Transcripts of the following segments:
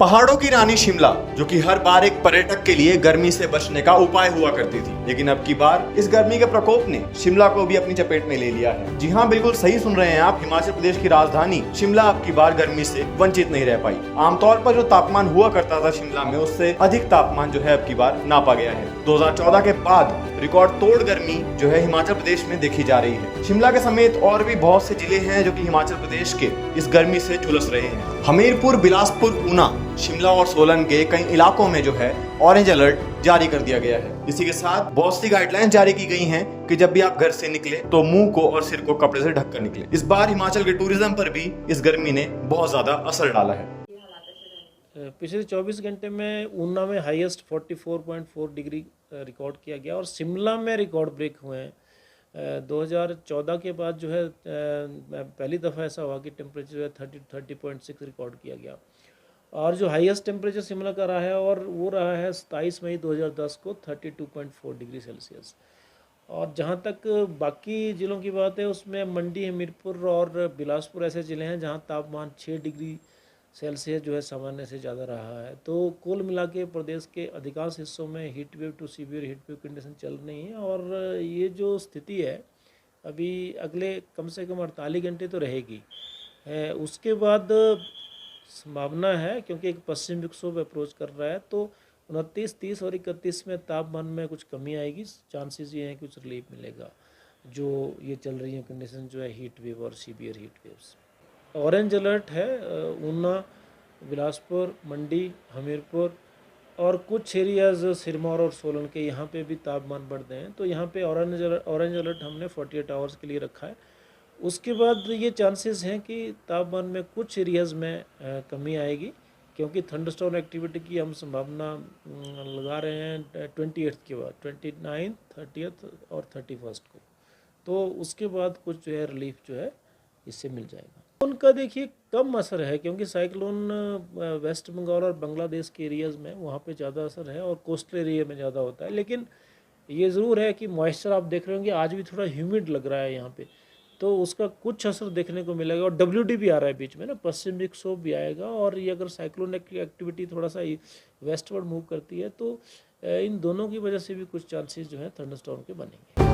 पहाड़ों की रानी शिमला, जो कि हर बार एक पर्यटक के लिए गर्मी से बचने का उपाय हुआ करती थी, लेकिन अब की बार इस गर्मी के प्रकोप ने शिमला को भी अपनी चपेट में ले लिया है। जी हाँ, बिल्कुल सही सुन रहे हैं आप। हिमाचल प्रदेश की राजधानी शिमला अब की बार गर्मी से वंचित नहीं रह पाई। आमतौर पर जो तापमान हुआ करता था शिमला में, उससे अधिक तापमान जो है अब की बार नापा गया है। 2014 के बाद रिकॉर्ड तोड़ गर्मी जो है हिमाचल प्रदेश में देखी जा रही है। शिमला के समेत और भी बहुत से जिले हैं जो कि हिमाचल प्रदेश के इस गर्मी से झुलस रहे हैं। हमीरपुर, बिलासपुर, ऊना, शिमला और सोलन के कई इलाकों में जो है ऑरेंज अलर्ट जारी कर दिया गया है। इसी के साथ बहुत सी गाइडलाइंस जारी की गई हैं कि जब भी आप घर से निकले तो मुंह को और सिर को कपड़े से ढककर निकले। इस बार हिमाचल के टूरिज्म पर भी इस गर्मी ने बहुत ज्यादा असर डाला है। पिछले 24 घंटे में ऊना में हाईएस्ट 44.4 डिग्री रिकॉर्ड किया गया और शिमला में रिकॉर्ड ब्रेक हुए हैं। 2014 के बाद जो है पहली दफ़ा ऐसा हुआ कि टेम्परेचर जो है 30.6 रिकॉर्ड किया गया। और जो हाईएस्ट टेम्परेचर शिमला का रहा है और वो रहा है 27 मई 2010 को 32.4 डिग्री सेल्सियस। और जहाँ तक बाकी ज़िलों की बात है, उसमें मंडी, हमीरपुर और बिलासपुर ऐसे ज़िले हैं जहाँ तापमान 6 डिग्री सेल्सियस जो है सामान्य से ज़्यादा रहा है। तो कुल मिला के प्रदेश के अधिकांश हिस्सों में heat wave to severe heat wave condition चल रही है। और ये जो स्थिति है अभी अगले कम से कम 48 घंटे तो रहेगी। उसके बाद संभावना है, क्योंकि एक पश्चिम विक्षोभ अप्रोच कर रहा है, तो 29, 30 और 31 में तापमान में कुछ कमी आएगी। चांसेस ये हैं कि कुछ रिलीफ मिलेगा। जो ये चल रही है कंडीशन जो है हीट वेव और severe heat waves. Orange alert है ऊना, बिलासपुर, मंडी, हमीरपुर और कुछ एरियाज़ सिरमौर और सोलन के, यहाँ पे भी तापमान बढ़ गए हैं। तो यहाँ पे ऑरेंज अलर्ट हमने 48 आवर्स के लिए रखा है। उसके बाद ये चांसेस हैं कि तापमान में कुछ एरियाज़ में कमी आएगी, क्योंकि थंडरस्टॉर्म एक्टिविटी की हम संभावना लगा रहे हैं 28 के बाद, 29, 30 और 31 को। तो उसके बाद कुछ जो है रिलीफ जो है इससे मिल जाएगा। उनका देखिए कम असर है, क्योंकि साइक्लोन वेस्ट बंगाल और बांग्लादेश के एरियाज़ में वहाँ पे ज़्यादा असर है और कोस्टल एरिया में ज़्यादा होता है। लेकिन ये ज़रूर है कि मॉइस्चर आप देख रहे होंगे आज भी थोड़ा ह्यूमिड लग रहा है यहाँ पे, तो उसका कुछ असर देखने को मिलेगा। और WD भी आ रहा है बीच में ना, पश्चिम विक्षोभ भी आएगा। और ये अगर साइक्लोन एक्टिविटी थोड़ा सा वेस्टवर्ड मूव करती है तो इन दोनों की वजह से भी कुछ चांसेस जो है थंडरस्टॉर्म के बनेंगे।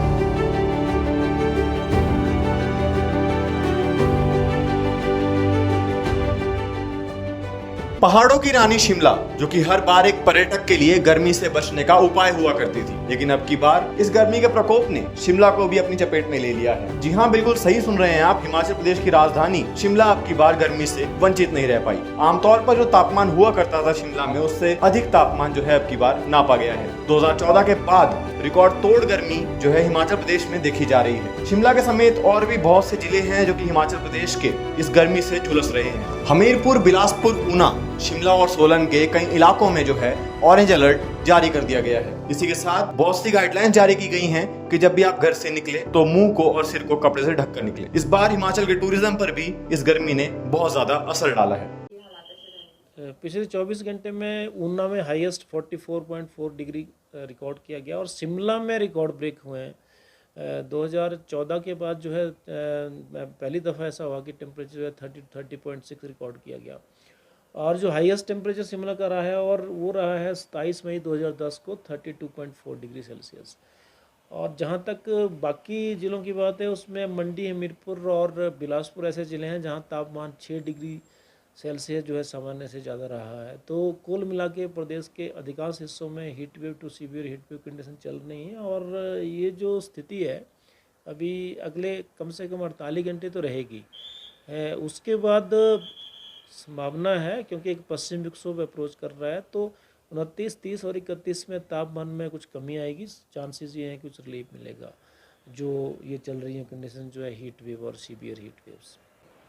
पहाड़ों की रानी शिमला, जो कि हर बार एक पर्यटक के लिए गर्मी से बचने का उपाय हुआ करती थी, लेकिन अब की बार इस गर्मी के प्रकोप ने शिमला को भी अपनी चपेट में ले लिया है। जी हाँ, बिल्कुल सही सुन रहे हैं आप। हिमाचल प्रदेश की राजधानी शिमला अब की बार गर्मी से वंचित नहीं रह पाई। आमतौर पर जो तापमान हुआ करता था शिमला में, उससे अधिक तापमान जो है अब की बार नापा गया है। 2014 के बाद रिकॉर्ड तोड़ गर्मी जो है हिमाचल प्रदेश में देखी जा रही है। शिमला के समेत और भी बहुत से जिले हैं जो कि हिमाचल प्रदेश के इस गर्मी से झुलस रहे हैं। हमीरपुर, बिलासपुर, ऊना, शिमला और सोलन के कई इलाकों में जो है ऑरेंज अलर्ट जारी कर दिया गया है। इसी के साथ बहुत सी गाइडलाइंस जारी की गई हैं कि जब भी आप घर से निकले तो मुंह को और सिर को कपड़े से ढककर निकले। इस बार हिमाचल के टूरिज्म पर भी इस गर्मी ने बहुत ज्यादा असर डाला है। पिछले 24 घंटे में ऊना में हाईएस्ट 44.4 डिग्री रिकॉर्ड किया गया और शिमला में रिकॉर्ड ब्रेक हुए हैं। 2014 के बाद जो है पहली दफ़ा ऐसा हुआ कि टेम्परेचर जो है 30.6 रिकॉर्ड किया गया। और जो हाईएस्ट टेम्परेचर शिमला का रहा है और वो रहा है 27 मई 2010 को 32.4 डिग्री सेल्सियस। और जहाँ तक बाकी ज़िलों की बात है, उसमें मंडी, हमीरपुर और बिलासपुर ऐसे ज़िले हैं जहाँ तापमान 6 डिग्री सेल्सियस जो है सामान्य से ज़्यादा रहा है। तो कुल मिला के प्रदेश के अधिकांश हिस्सों में heat wave to severe heat wave condition चल रही है। और ये जो स्थिति है अभी अगले कम से कम 48 घंटे तो रहेगी। उसके बाद संभावना है, क्योंकि एक पश्चिम विक्षोभ अप्रोच कर रहा है, तो 29, 30 और 31 में तापमान में कुछ कमी आएगी। चांसेस ये हैं कि कुछ रिलीफ मिलेगा। जो ये चल रही है कंडीशन जो है हीट वेव और severe heat waves.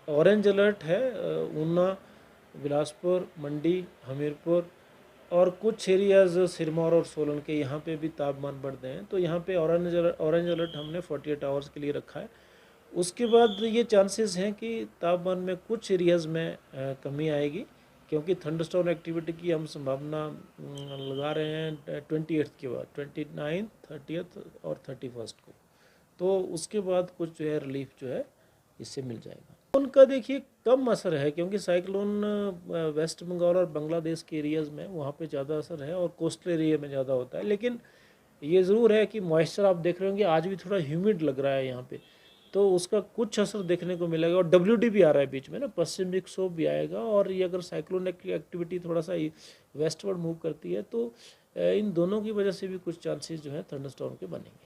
Orange alert है ऊना, बिलासपुर, मंडी, हमीरपुर और कुछ एरियाज़ सिरमौर और सोलन के, यहाँ पे भी तापमान बढ़ गए हैं। तो यहाँ पे ऑरेंज अलर्ट हमने 48 आवर्स के लिए रखा है। उसके बाद ये चांसेस हैं कि तापमान में कुछ एरियाज़ में कमी आएगी, क्योंकि थंडरस्टॉर्म एक्टिविटी की हम संभावना लगा रहे हैं 28 के बाद, 29, 30 और 31 को। तो उसके बाद कुछ जो है रिलीफ जो है इससे मिल जाएगा। उनका देखिए कम असर है, क्योंकि साइक्लोन वेस्ट बंगाल और बांग्लादेश के एरियाज़ में वहाँ पे ज़्यादा असर है और कोस्टल एरिया में ज़्यादा होता है। लेकिन ये ज़रूर है कि मॉइस्चर आप देख रहे होंगे आज भी थोड़ा ह्यूमिड लग रहा है यहाँ पे, तो उसका कुछ असर देखने को मिलेगा। और WD भी आ रहा है बीच में ना, पश्चिम विक्षोभ भी आएगा, और ये अगर साइक्लोन एक्टिविटी थोड़ा सा वेस्टवर्ड मूव करती है तो इन दोनों की वजह से भी कुछ चांसेस जो है थंडरस्टॉर्म के बनेंगे।